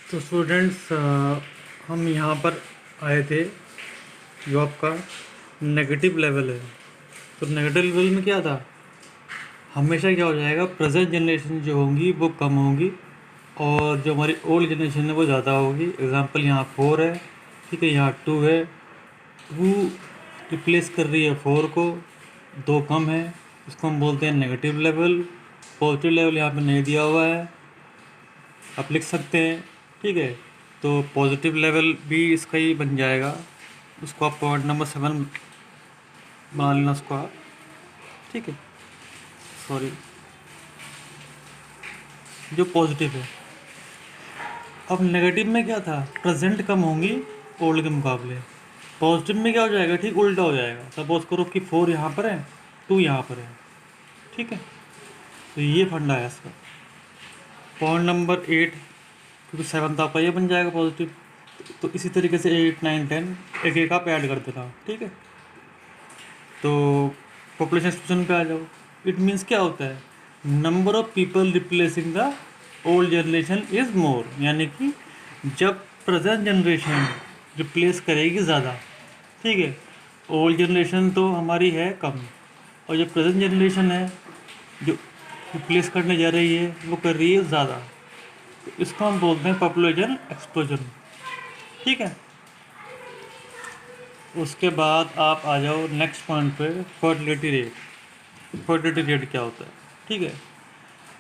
तो स्टूडेंट्स हम यहाँ पर आए थे। जो आपका नेगेटिव लेवल है, तो नेगेटिव लेवल में क्या था, हमेशा क्या हो जाएगा, प्रेजेंट जनरेशन जो होंगी वो कम होंगी और जो हमारी ओल्ड जनरेशन है वो ज़्यादा होगी। एग्जांपल यहाँ 4 है, ठीक है, यहाँ 2 है। 2 रिप्लेस कर रही है 4 को, 2 कम है, इसको हम बोलते हैं नेगेटिव लेवल। पॉजिटिव लेवल यहाँ पे नहीं दिया हुआ है, आप लिख सकते हैं, ठीक है। तो पॉजिटिव लेवल भी इसका ही बन जाएगा, उसको आप पॉइंट नंबर 7 बना लेना उसको आप, ठीक है। सॉरी, जो पॉजिटिव है। अब नेगेटिव में क्या था, प्रेजेंट कम होंगी ओल्ड के मुकाबले। पॉजिटिव में क्या हो जाएगा, ठीक उल्टा हो जाएगा। सपोज करो कि 4 यहाँ पर है, 2 यहाँ पर है, ठीक है। तो ये फंडा है इसका। पॉइंट नंबर 8, क्योंकि 7 आपका ये बन जाएगा पॉजिटिव, तो इसी तरीके से 8, 9, 10 एक एक आप ऐड कर देना, ठीक है। तो पॉपुलेशन एक्सप्लोजन पे आ जाओ। इट मीन्स क्या होता है, number of people replacing the old generation is more, यानी कि जब प्रेजेंट जनरेशन रिप्लेस करेगी ज़्यादा, ठीक है, ओल्ड जनरेशन तो हमारी है कम, और जो प्रेजेंट जनरेशन है जो रिप्लेस करने जा रही है वो कर रही है ज़्यादा। तो इसको हम बोलते हैं पॉपुलेशन एक्सप्लोजन, ठीक है। उसके बाद आप आ जाओ नेक्स्ट पॉइंट पे, फर्टिलिटी रेट। फर्टिलिटी रेट क्या होता है, ठीक है।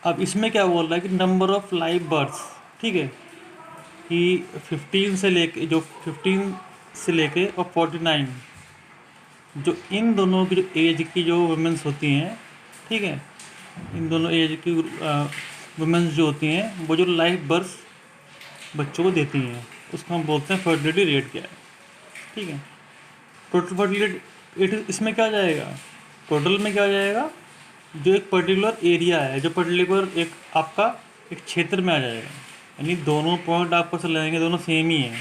अब इसमें क्या बोल रहा है कि नंबर ऑफ लाइव बर्ड्स, ठीक है, कि 15 से लेके जो 15 से लेके और 49, जो इन दोनों की जो एज की जो वुमेंस होती हैं, ठीक है, इन दोनों एज की वुमेंस जो होती हैं वो जो लाइव बर्थ बच्चों को देती हैं, उसको हम बोलते हैं फर्टिलिटी रेट क्या है, ठीक है। टोटल फर्टिलिटी रेट इसमें क्या आ जाएगा, टोटल में क्या आ जाएगा, जो एक पर्टिकुलर एरिया है, जो पर्टिकुलर एक आपका एक क्षेत्र में आ जाएगा। यानी दोनों पॉइंट आपको से लगाएंगे, दोनों सेम ही है,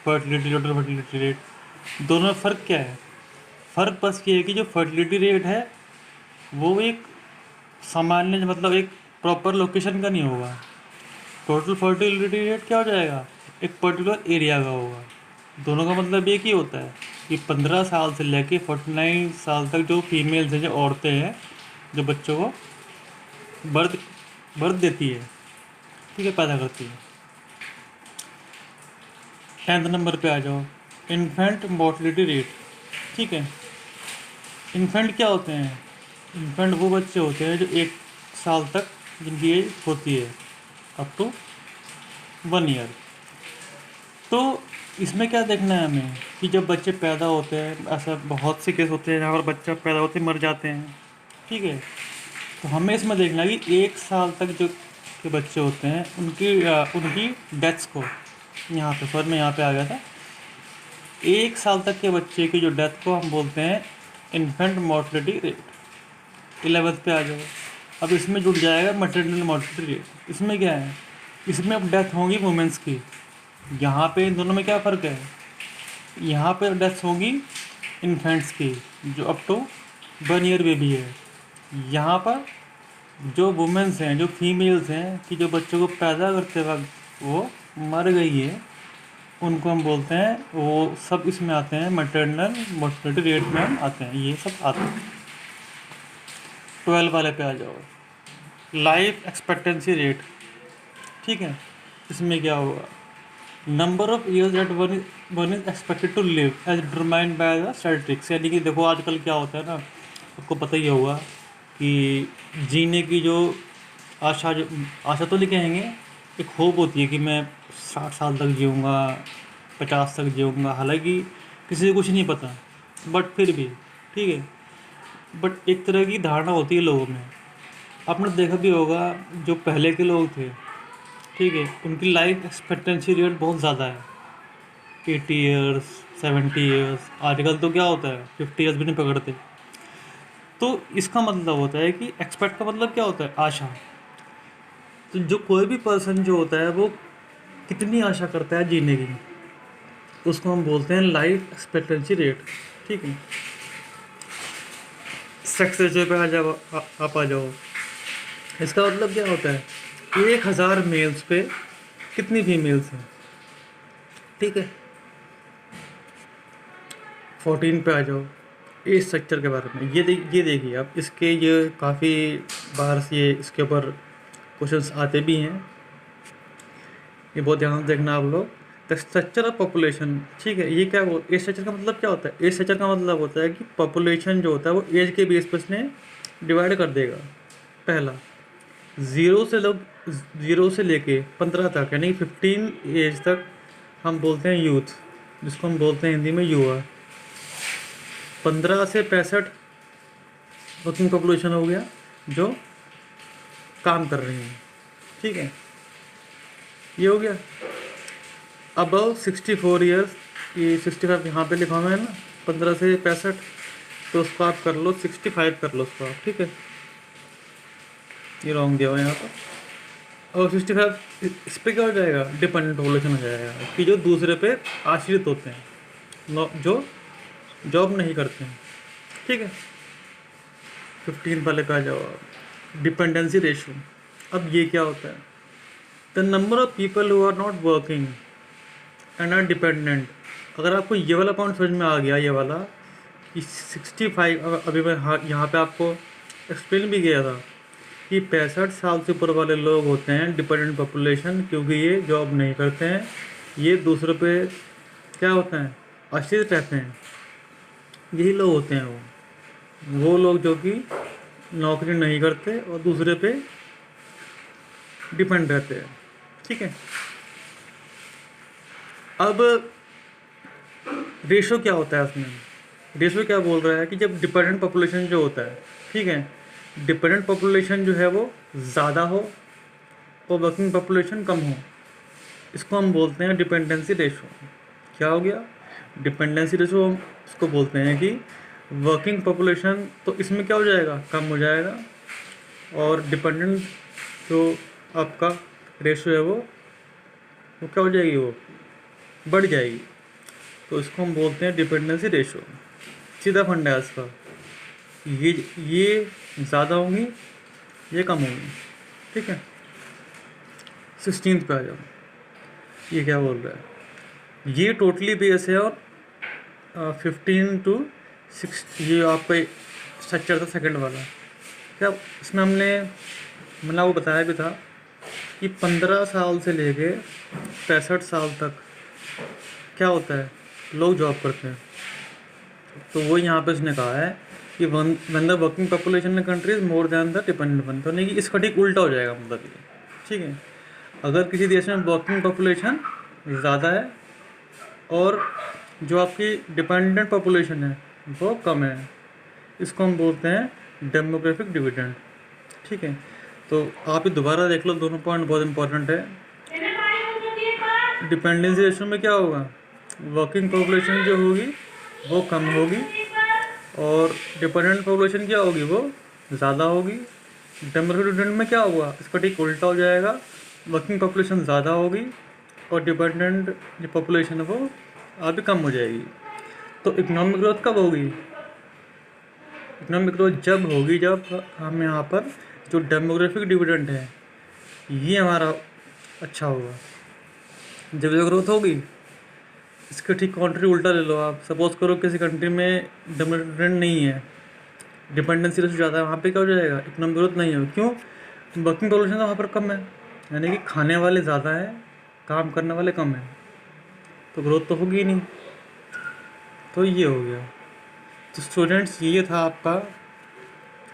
फर्टिलिटी टोटल फर्टिलिटी रेट। दोनों में फ़र्क क्या है, फ़र्क बस ये है कि जो फर्टिलिटी रेट है वो एक सामान्य मतलब एक प्रॉपर लोकेशन का नहीं होगा। टोटल फर्टिलिटी रेट क्या हो जाएगा, एक पर्टिकुलर एरिया का होगा। दोनों का मतलब एक ही होता है कि 15 साल से लेके 49 साल तक जो फीमेल्स हैं, जो औरतें हैं, जो बच्चों को बर्थ बर्थ देती है, ठीक है, पैदा करती है। 10th नंबर पे आ जाओ, इन्फेंट मोर्टलिटी रेट, ठीक है। इन्फेंट क्या होते हैं, इन्फेंट वो बच्चे होते हैं जो 1 साल तक जिनकी एज होती है, अप टू 1 ईयर। तो इसमें क्या देखना है हमें कि जब बच्चे पैदा होते हैं, ऐसा बहुत से केस होते हैं जहाँ पर बच्चा पैदा होते मर जाते हैं, ठीक है। तो हमें इसमें देखना है कि 1 साल तक जो के बच्चे होते हैं उनकी डेथ्स को, यहाँ पे सॉरी मैं यहाँ पे आ गया था, 1 साल तक के बच्चे की जो डेथ को हम बोलते हैं इन्फेंट मोर्टलिटी रेट। 11th पे आ जाओ। अब इसमें जुड़ जाएगा मटर्नल मोर्टलिटी रेट। इसमें क्या है, इसमें अब डेथ होंगी वुमेंस की। यहाँ पे इन दोनों में क्या फ़र्क है, यहाँ पे डेथ होंगी इन्फेंट्स की जो अप टू 1 ईयर बेबी है। यहाँ पर जो वुमेंस हैं, जो फीमेल्स हैं कि जो बच्चों को पैदा करते वक्त वो मर गई है, उनको हम बोलते हैं, वो सब इसमें आते हैं, मटर्नल मोर्टलिटी रेट में हम आते हैं, ये सब आते हैं। 12 वाले पे आ जाओ, लाइफ एक्सपेक्टेंसी रेट, ठीक है। इसमें क्या होगा, number of years that one is expected to live as determined by the statistics. यानी कि देखो आजकल क्या होता है ना, आपको पता ही होगा कि जीने की जो आशा तो नहीं कहेंगे, एक होप होती है कि मैं 60 साल तक जीऊँगा, 50 तक जीऊँगा। हालांकि किसी को कुछ नहीं पता, बट फिर भी ठीक है, बट एक तरह की धारणा होती है लोगों में। आपने देखा भी होगा जो पहले के लोग थे, ठीक है, उनकी लाइफ एक्सपेक्टेंसी रेट बहुत ज़्यादा है, 80 ईयर्स, 70 ईयर्स। आजकल तो क्या होता है 50 ईयर्स भी नहीं पकड़ते। तो इसका मतलब होता है कि एक्सपेक्ट का मतलब क्या होता है, आशा। तो जो कोई भी पर्सन जो होता है वो कितनी आशा करता है जीने की, उसको हम बोलते हैं लाइफ एक्सपेक्टेंसी रेट, ठीक है। सेक्स रेशियो पे आप आ जाओ। इसका मतलब क्या होता है, 1000 मेल्स पे कितनी फीमेल्स हैं, ठीक है। 14 पे आ जाओ, एज स्ट्रक्चर के बारे में। ये देखिए आप, इसके ये काफ़ी बार से ये इसके ऊपर क्वेश्चंस आते भी हैं, ये बहुत ध्यान से देखना आप लोग। द स्ट्रक्चर ऑफ पॉपुलेशन, ठीक है। ये क्या वो एज स्ट्रक्चर का मतलब क्या होता है? एज स्ट्रक्चर का मतलब होता है कि पॉपुलेशन जो होता है वो एज के बेस पर इसने डिवाइड कर देगा। पहला, ज़ीरो से लेके 15 तक, यानी 15 एज तक हम बोलते हैं यूथ, जिसको हम बोलते हैं हिंदी में युवा। 15 से 65 वर्किंग पॉपुलेशन हो गया, जो काम कर रही है, ठीक है। ये हो गया। अबव 64 ईयर्स, ये 65 यहाँ पे लिखा हुआ है ना, 15 से 65, तो उसको आप कर लो 65 कर लो उसको आप, ठीक है। ये रॉन्ग दिया हुआ है यहाँ पर। और 65 इस पर क्या हो जाएगा? डिपेंडेंट पॉपुलेशन हो जाएगा, कि जो दूसरे पे आश्रित होते हैं, जो जॉब नहीं करते हैं, ठीक है। 15 वाले पे आ जाओ आप, डिपेंडेंसी रेशियो। अब ये क्या होता है? The number of people who are not working and are dependent. अगर आपको ये वाला पॉइंट समझ में आ गया, ये वाला कि 65, अभी मैं यहाँ पे आपको एक्सप्लेन भी किया था कि 65 साल से ऊपर वाले लोग होते हैं डिपेंडेंट पॉपुलेशन, क्योंकि ये जॉब नहीं करते हैं, ये दूसरों पे क्या होते हैं? आश्रित रहते हैं। यही लोग होते हैं वो लोग जो कि नौकरी नहीं करते और दूसरे पे डिपेंड रहते हैं, ठीक है। अब रेशो क्या होता है उसमें? रेशो क्या बोल रहा है कि जब डिपेंडेंट पॉपुलेशन जो होता है, ठीक है, डिपेंडेंट पॉपुलेशन जो है वो ज़्यादा हो और वर्किंग पॉपुलेशन कम हो, इसको हम बोलते हैं डिपेंडेंसी रेशो। क्या हो गया? डिपेंडेंसी रेशो हम इसको बोलते हैं कि वर्किंग पॉपुलेशन तो इसमें क्या हो जाएगा? कम हो जाएगा, और डिपेंडेंट जो आपका रेशो है वो क्या हो जाएगी? वो बढ़ जाएगी। तो इसको हम बोलते हैं डिपेंडेंसी रेशो। सीधा फंडा है इसका, ये ज़्यादा होंगी, ये कम होंगी, ठीक है। 16 पे आ जाओ, ये क्या बोल रहा है? ये टोटली बेस है, और 15 to 6 ये आपका स्ट्रक्चर था सेकंड वाला। क्या इसमें मैंने आपको बताया भी था कि 15 साल से लेके 65 साल तक क्या होता है? लोग जॉब करते हैं। तो वो यहाँ पे उसने कहा है कि one the working population in country is more than the dependent one, तो नहीं कि इसका ठीक उल्टा हो जाएगा, मतलब ये, ठीक है। अगर किसी देश में वर्किंग पॉपुलेशन ज़्यादा है और जो आपकी डिपेंडेंट पॉपुलेशन है वो कम है, इसको हम बोलते हैं डेमोग्राफिक डिविडेंड, ठीक है। तो आप ये दोबारा देख लो, दोनों पॉइंट बहुत इंपॉर्टेंट है। डिपेंडेंसी रेशियो में क्या होगा? वर्किंग पॉपुलेशन जो होगी वो कम होगी, और डिपेंडेंट पॉपुलेशन क्या होगी? वो ज़्यादा होगी। डेमोग्राफिक डिविडेंड में क्या होगा? इसका ठीक उल्टा हो जाएगा, वर्किंग पॉपुलेशन ज़्यादा होगी और डिपेंडेंट जो पॉपुलेशन है वो अभी कम हो जाएगी। तो इकोनॉमिक ग्रोथ कब होगी? इकोनॉमिक ग्रोथ जब होगी जब हम यहाँ पर जो डेमोग्राफिक डिविडेंड है ये हमारा अच्छा होगा। जब जो ग्रोथ होगी, इसके ठीक कॉन्ट्री उल्टा ले लो आप। सपोज करो किसी कंट्री में डिविडेंड नहीं है, डिपेंडेंसी रेशो ज़्यादा है, वहाँ पे क्या हो जाएगा? इकोनॉमिक ग्रोथ नहीं होगी। क्यों? वर्किंग पॉपुलेशन तो वहाँ पर कम है, यानी कि खाने वाले ज़्यादा है, काम करने वाले कम है, तो ग्रोथ तो होगी ही नहीं। तो ये हो गया। तो स्टूडेंट्स, ये था आपका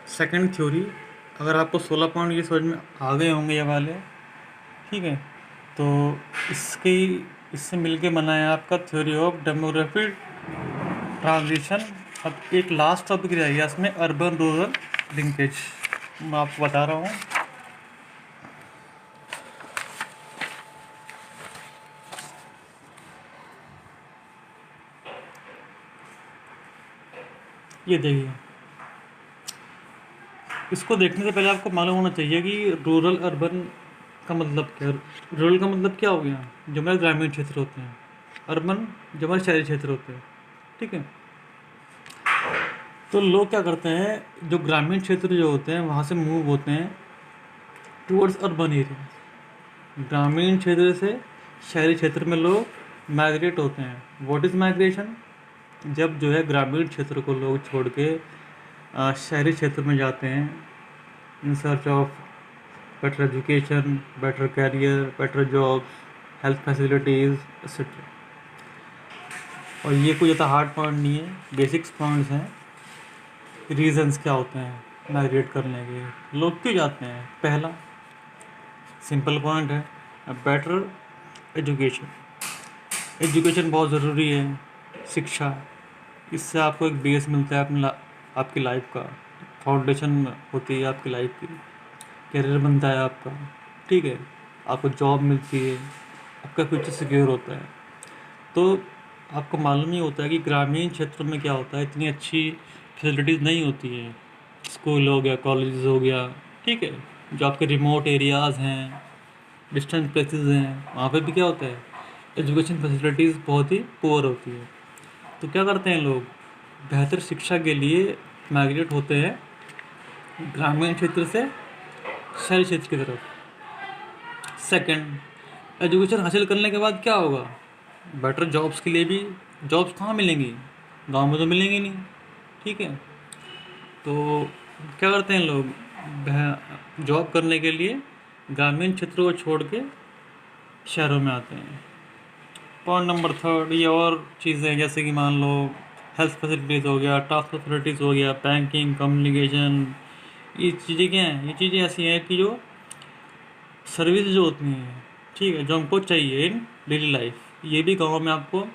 सेकंड थ्योरी। अगर आपको 16 पॉइंट ये समझ में आ गए होंगे ये वाले, ठीक है, तो इससे मिलके बना है आपका थ्योरी ऑफ डेमोग्राफिक ट्रांजिशन। अब एक लास्ट टॉपिक रह गया इसमें, अर्बन रूरल लिंकेज। मैं आपको बता रहा हूँ। ये देखिए, इसको देखने से पहले आपको मालूम होना चाहिए कि रूरल अर्बन का मतलब क्या है। रूरल का मतलब क्या हो गया? जो हमारे ग्रामीण क्षेत्र होते हैं, अर्बन जो हमारे शहरी क्षेत्र होते हैं, ठीक है। तो लोग क्या करते हैं, जो ग्रामीण क्षेत्र जो होते हैं वहाँ से मूव होते हैं टूवर्ड्स अर्बन एरिया, ग्रामीण क्षेत्र से शहरी क्षेत्र में लोग माइग्रेट होते हैं। What is migration? जब जो है ग्रामीण क्षेत्र को लोग छोड़ के शहरी क्षेत्र में जाते हैं in search of better education, better career, better jobs, health facilities etcetera. और ये कोई ज़्यादा हार्ड पॉइंट नहीं है, बेसिक्स पॉइंट्स हैं। रीजंस क्या होते हैं माइग्रेट करने के, लोग क्यों जाते हैं? पहला सिंपल पॉइंट है बेटर एजुकेशन। एजुकेशन बहुत ज़रूरी है, शिक्षा। इससे आपको एक बेस मिलता है अपनी आपकी लाइफ का, फाउंडेशन होती है आपकी लाइफ की, करियर बनता है आपका, ठीक है, आपको जॉब मिलती है, आपका फ्यूचर सिक्योर होता है। तो आपको मालूम ही होता है कि ग्रामीण क्षेत्र में क्या होता है, इतनी अच्छी फैसिलिटीज़ नहीं होती है। स्कूल हो गया, कॉलेज हो गया, ठीक है, जो आपके रिमोट एरियाज़ हैं, डिस्टेंस प्लेसेस हैं, वहाँ पे भी क्या होता है, एजुकेशन फैसिलिटीज़ बहुत ही पुअर होती है। तो क्या करते हैं लोग, बेहतर शिक्षा के लिए माइग्रेट होते हैं ग्रामीण क्षेत्र से शहरी क्षेत्र की तरफ। सेकंड, एजुकेशन हासिल करने के बाद क्या होगा, बेटर जॉब्स के लिए भी जॉब्स कहाँ मिलेंगी, गांव में तो मिलेंगी नहीं, ठीक है। तो क्या करते हैं लोग, जॉब करने के लिए ग्रामीण क्षेत्र को छोड़ के शहरों में आते हैं। पॉइंट नंबर थर्ड, ये और चीज़ें जैसे कि मान लो हेल्थ फैसिलिटीज़ हो गया, ट्रांसपोर्ट फैसिलिटीज़ हो गया, बैंकिंग, कम्युनिकेशन, ये चीज़ें क्या हैं, ये चीज़ें ऐसी हैं कि जो सर्विस जो होती हैं, ठीक है, जो हमको चाहिए इन डेली लाइफ, ये भी गांव में आपको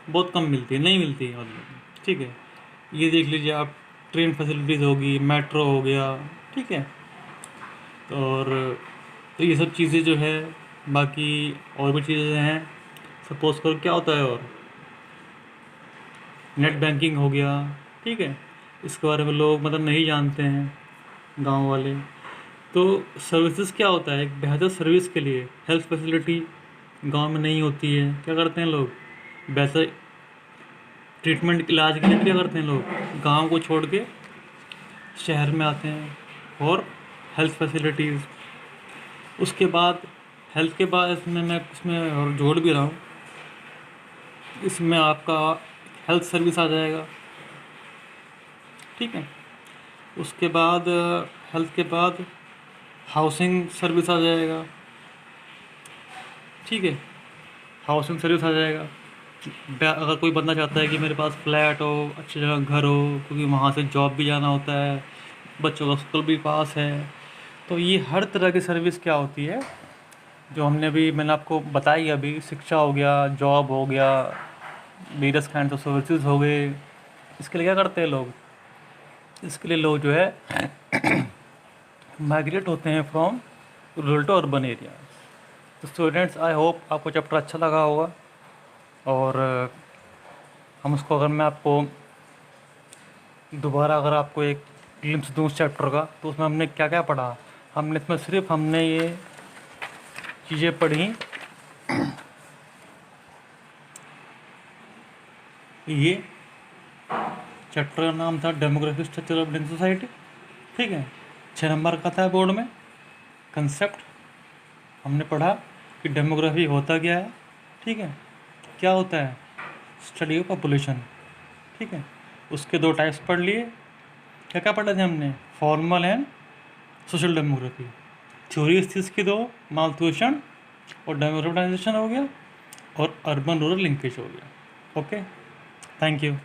बहुत कम मिलती है, नहीं मिलती है मतलब, ठीक है। ये देख लीजिए आप, ट्रेन फैसिलिटीज़ होगी, मेट्रो हो गया, ठीक है। और तो ये सब चीज़ें जो है, बाकी और भी चीज़ें हैं, सपोज करो क्या होता है, और नेट बैंकिंग हो गया, ठीक है, इसके बारे में लोग मतलब नहीं जानते हैं गांव वाले। तो सर्विसेज क्या होता है, एक बेहतर सर्विस के लिए हेल्थ फैसिलिटी गांव में नहीं होती है, क्या करते हैं लोग, बेहतर ट्रीटमेंट इलाज के लिए क्या करते हैं लोग, गांव को छोड़ के शहर में आते हैं। और हेल्थ फैसिलिटीज़, उसके बाद हेल्थ के बाद इसमें और जोड़ भी रहा हूँ, इसमें आपका हेल्थ सर्विस आ जाएगा, ठीक है। उसके बाद हेल्थ के बाद हाउसिंग सर्विस आ जाएगा, ठीक है, हाउसिंग सर्विस आ जाएगा। अगर कोई बंदा चाहता है कि मेरे पास फ्लैट हो, अच्छी जगह घर हो, क्योंकि वहाँ से जॉब भी जाना होता है, बच्चों का स्कूल भी पास है, तो ये हर तरह की सर्विस क्या होती है, जो मैंने आपको बताई अभी, शिक्षा हो गया, जॉब हो गया, वेरियस काइंड ऑफ सर्विसेज हो गए, इसके लिए क्या करते हैं लोग, इसके लिए लोग जो है माइग्रेट होते हैं from rural to urban area. तो स्टूडेंट्स, आई होप आपको चैप्टर अच्छा लगा होगा। और हम उसको, अगर मैं आपको दोबारा अगर आपको एक ग्लिम्स दूँ उस चैप्टर का, तो उसमें हमने क्या क्या पढ़ा, हमने ये चीज़ें पढ़ी, ये चैप्टर का नाम था demographic structure of Indian society, ठीक है, 6 नंबर का था बोर्ड में। कंसेप्ट हमने पढ़ा कि डेमोग्राफी होता क्या है, ठीक है, क्या होता है, स्टडी ऑफ पॉपुलेशन, ठीक है। उसके 2 टाइप्स पढ़ लिए। क्या क्या पढ़े थे हमने, formal and social demography. Theory इस चीज़ की 2, मालथ्यूशन और डेमोग्राफाइजेशन हो गया, और अर्बन रूरल लिंकेज हो गया। Okay, thank you.